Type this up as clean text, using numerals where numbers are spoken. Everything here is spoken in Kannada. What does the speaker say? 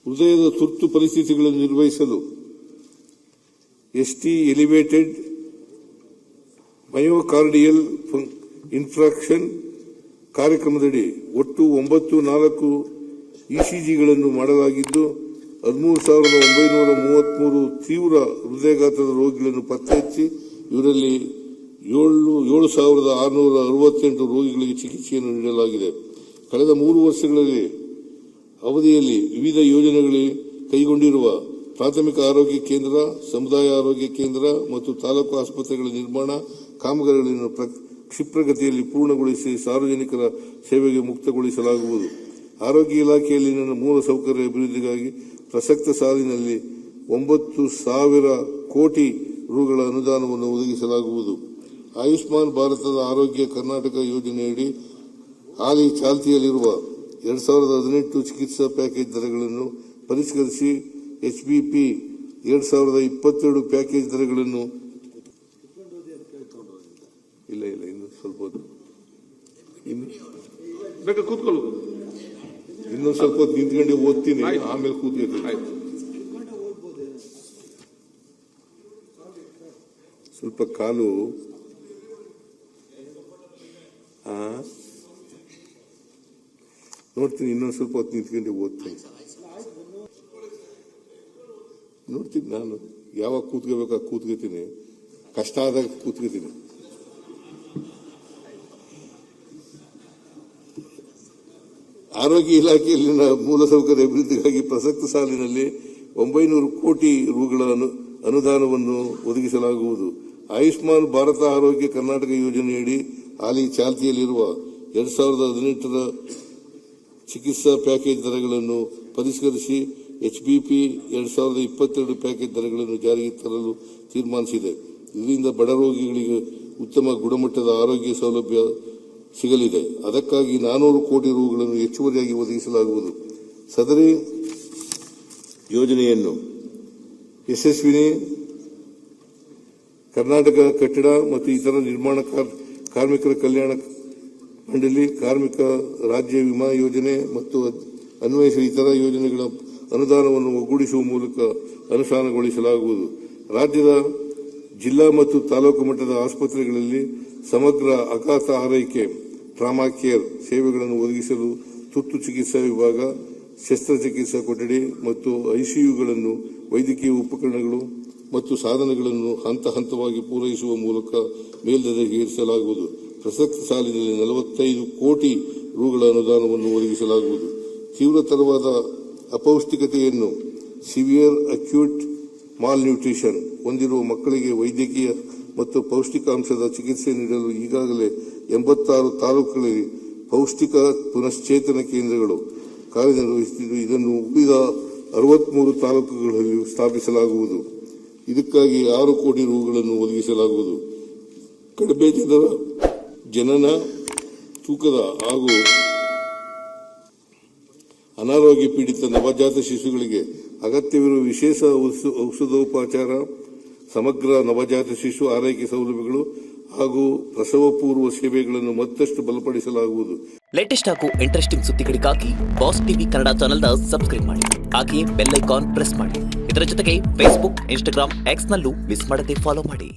ಹೃದಯದ ತುರ್ತು ಪರಿಸ್ಥಿತಿಗಳನ್ನು ನಿರ್ವಹಿಸಲು ಎಸ್ಟಿ ಎಲಿವೇಟೆಡ್ ಮಯೋಕಾರ್ಡಿಯಲ್ ಇನ್ಫ್ರಾಕ್ಷನ್ ಕಾರ್ಯಕ್ರಮದಡಿ ಒಟ್ಟು 9 ಇಸಿಜಿಗಳನ್ನು ಮಾಡಲಾಗಿದ್ದು 13,933 ತೀವ್ರ ಹೃದಯಾಘಾತದ ರೋಗಿಗಳನ್ನು ಪತ್ತೆ ಹಚ್ಚಿ ಇವರಲ್ಲಿ 7,668 ರೋಗಿಗಳಿಗೆ ಚಿಕಿತ್ಸೆಯನ್ನು ನೀಡಲಾಗಿದೆ. ಕಳೆದ 3 ವರ್ಷಗಳಲ್ಲಿ ಅವಧಿಯಲ್ಲಿ ವಿವಿಧ ಯೋಜನೆಗಳಲ್ಲಿ ಕೈಗೊಂಡಿರುವ ಪ್ರಾಥಮಿಕ ಆರೋಗ್ಯ ಕೇಂದ್ರ, ಸಮುದಾಯ ಆರೋಗ್ಯ ಕೇಂದ್ರ ಮತ್ತು ತಾಲೂಕು ಆಸ್ಪತ್ರೆಗಳ ನಿರ್ಮಾಣ ಕಾಮಗಾರಿಗಳನ್ನು ಕ್ಷಿಪ್ರಗತಿಯಲ್ಲಿ ಪೂರ್ಣಗೊಳಿಸಿ ಸಾರ್ವಜನಿಕರ ಸೇವೆಗೆ ಮುಕ್ತಗೊಳಿಸಲಾಗುವುದು. ಆರೋಗ್ಯ ಇಲಾಖೆಯಲ್ಲಿನ ಮೂಲಸೌಕರ್ಯ ಅಭಿವೃದ್ಧಿಗಾಗಿ ಪ್ರಸಕ್ತ ಸಾಲಿನಲ್ಲಿ 9,000 ಕೋಟಿ ರುಗಳ ಅನುದಾನವನ್ನು ಒದಗಿಸಲಾಗುವುದು. ಆಯುಷ್ಮಾನ್ ಭಾರತದ ಆರೋಗ್ಯ ಕರ್ನಾಟಕ ಯೋಜನೆಯಡಿ ಹಾಲಿ ಚಾಲ್ತಿಯಲ್ಲಿರುವ 2018 ಚಿಕಿತ್ಸಾ ಪ್ಯಾಕೇಜ್ ದರಗಳನ್ನು ಪರಿಷ್ಕರಿಸಿ ಎಚ್ಬಿಪಿ 2022 ಪ್ಯಾಕೇಜ್ ದರಗಳನ್ನು ಇನ್ನು ಸ್ವಲ್ಪ ಇನ್ನೊಂದು ಸ್ವಲ್ಪ ಹೊತ್ತು ನಿಂತ್ಕೊಂಡು ಓದ್ತೀನಿ, ಆಮೇಲೆ ಕೂತ್ಕೊಳ್ತೀನಿ. ಸ್ವಲ್ಪ ಕಾಲು ನೋಡ್ತೀನಿ, ಇನ್ನೊಂದು ಸ್ವಲ್ಪ ಹೊತ್ತು ನಿಂತ್ಕೊಂಡು ಓದ್ತೀನಿ. ನೋಡ್ತೀನಿ, ನಾನು ಯಾವಾಗ ಕೂತ್ಕೋಬೇಕಾಗ ಕೂತ್ಕೋತೀನಿ, ಕಷ್ಟ ಆದಾಗ ಕೂತ್ಕೋತೀನಿ. ಆರೋಗ್ಯ ಇಲಾಖೆಯಲ್ಲಿನ ಮೂಲಸೌಕರ್ಯ ಅಭಿವೃದ್ಧಿಗಾಗಿ ಪ್ರಸಕ್ತ ಸಾಲಿನಲ್ಲಿ 900 ಕೋಟಿ ರುಗಳ ಅನುದಾನವನ್ನು ಒದಗಿಸಲಾಗುವುದು. ಆಯುಷ್ಮಾನ್ ಭಾರತ ಆರೋಗ್ಯ ಕರ್ನಾಟಕ ಯೋಜನೆಯಡಿ ಹಾಲಿ ಚಾಲ್ತಿಯಲ್ಲಿರುವ 2018 ಚಿಕಿತ್ಸಾ ಪ್ಯಾಕೇಜ್ ದರಗಳನ್ನು ಪರಿಷ್ಕರಿಸಿ ಎಚ್ಬಿಪಿ 2022 ಪ್ಯಾಕೇಜ್ ದರಗಳನ್ನು ಜಾರಿಗೆ ತರಲು ತೀರ್ಮಾನಿಸಿದೆ. ಇದರಿಂದ ಬಡ ರೋಗಿಗಳಿಗೆ ಉತ್ತಮ ಗುಣಮಟ್ಟದ ಆರೋಗ್ಯ ಸೌಲಭ್ಯ ಸಿಗಲಿದೆ. ಅದಕ್ಕಾಗಿ 400 ಕೋಟಿ ರುಗಳನ್ನು ಹೆಚ್ಚುವರಿಯಾಗಿ ಒದಗಿಸಲಾಗುವುದು. ಸದರಿ ಯೋಜನೆಯನ್ನು ಯಶಸ್ವಿನಿ ಕರ್ನಾಟಕ ಕಟ್ಟಡ ಮತ್ತು ಇತರ ನಿರ್ಮಾಣ ಕಾರ್ಮಿಕರ ಕಲ್ಯಾಣ ಮಂಡಳಿ, ಕಾರ್ಮಿಕ ರಾಜ್ಯ ವಿಮಾ ಯೋಜನೆ ಮತ್ತು ಅನ್ವಯಿಸುವ ಇತರ ಯೋಜನೆಗಳ ಅನುದಾನವನ್ನು ಒಗ್ಗೂಡಿಸುವ ಮೂಲಕ ಅನುಷ್ಠಾನಗೊಳಿಸಲಾಗುವುದು. ರಾಜ್ಯದ ಜಿಲ್ಲಾ ಮತ್ತು ತಾಲೂಕು ಮಟ್ಟದ ಆಸ್ಪತ್ರೆಗಳಲ್ಲಿ ಸಮಗ್ರ ಆಘಾತ ಆರೈಕೆ ಟ್ರಾಮಾ ಕೇರ್ ಸೇವೆಗಳನ್ನು ಒದಗಿಸಲು ತುರ್ತು ಚಿಕಿತ್ಸಾ ವಿಭಾಗ, ಶಸ್ತ್ರಚಿಕಿತ್ಸಾ ಕೊಠಡಿ ಮತ್ತು ಐಸಿಯುಗಳನ್ನು ವೈದ್ಯಕೀಯ ಉಪಕರಣಗಳು ಮತ್ತು ಸಾಧನಗಳನ್ನು ಹಂತ ಹಂತವಾಗಿ ಪೂರೈಸುವ ಮೂಲಕ ಮೇಲ್ದರ್ಜೆಗೆ ಏರಿಸಲಾಗುವುದು. ಪ್ರಸಕ್ತ ಸಾಲಿನಲ್ಲಿ 45 ಕೋಟಿ ರುಗಳ ಅನುದಾನವನ್ನು ಒದಗಿಸಲಾಗುವುದು. ತೀವ್ರತರವಾದ ಅಪೌಷ್ಟಿಕತೆಯನ್ನು ಸಿವಿಯರ್ ಅಕ್ಯೂಟ್ ಮಾಲ್ ನ್ಯೂಟ್ರಿಷನ್ ಹೊಂದಿರುವ ಮಕ್ಕಳಿಗೆ ವೈದ್ಯಕೀಯ ಮತ್ತು ಪೌಷ್ಟಿಕಾಂಶದ ಚಿಕಿತ್ಸೆ ನೀಡಲು ಈಗಾಗಲೇ 86 ತಾಲೂಕುಗಳಲ್ಲಿ ಪೌಷ್ಟಿಕ ಪುನಶ್ಚೇತನ ಕೇಂದ್ರಗಳು ಕಾರ್ಯನಿರ್ವಹಿಸುತ್ತಿದ್ದು, ಇದನ್ನು ಉಳಿದ 63 ತಾಲೂಕುಗಳಲ್ಲಿ ಸ್ಥಾಪಿಸಲಾಗುವುದು. ಇದಕ್ಕಾಗಿ 6 ಕೋಟಿ ರುಗಳನ್ನು ಒದಗಿಸಲಾಗುವುದು. ಕಡಿಮೆ ಜನನ, ತೂಕದ ಹಾಗೂ ಅನಾರೋಗ್ಯ ಪೀಡಿತ ನವಜಾತ ಶಿಶುಗಳಿಗೆ ಅಗತ್ಯವಿರುವ ವಿಶೇಷ ಔಷಧೋಪಚಾರ, ಸಮಗ್ರ ನವಜಾತ ಶಿಶು ಆರೈಕೆ ಸೌಲಭ್ಯಗಳು ಹಾಗೂ ಪ್ರಸವ ಪೂರ್ವ ಸೇವೆಗಳನ್ನು ಮತ್ತಷ್ಟು ಬಲಪಡಿಸಲಾಗುವುದು. ಲೇಟೆಸ್ಟ್ ಹಾಗೂ ಇಂಟ್ರೆಸ್ಟಿಂಗ್ ಸುದ್ದಿಗಳಿಗಾಗಿ ಬಾಸ್ ಟಿವಿ ಕನ್ನಡ ಚಾನೆಲ್ನ ಸಬ್ಸ್ಕ್ರೈಬ್ ಮಾಡಿ, ಹಾಗೆಯೇ ಬೆಲ್ ಐಕಾನ್ ಪ್ರೆಸ್ ಮಾಡಿ. ಇದರ ಜೊತೆಗೆ ಫೇಸ್ಬುಕ್, ಇನ್ಸ್ಟಾಗ್ರಾಮ್, ಎಕ್ಸ್ ನಲ್ಲೂ ಮಿಸ್ ಮಾಡದೆ ಫಾಲೋ ಮಾಡಿ.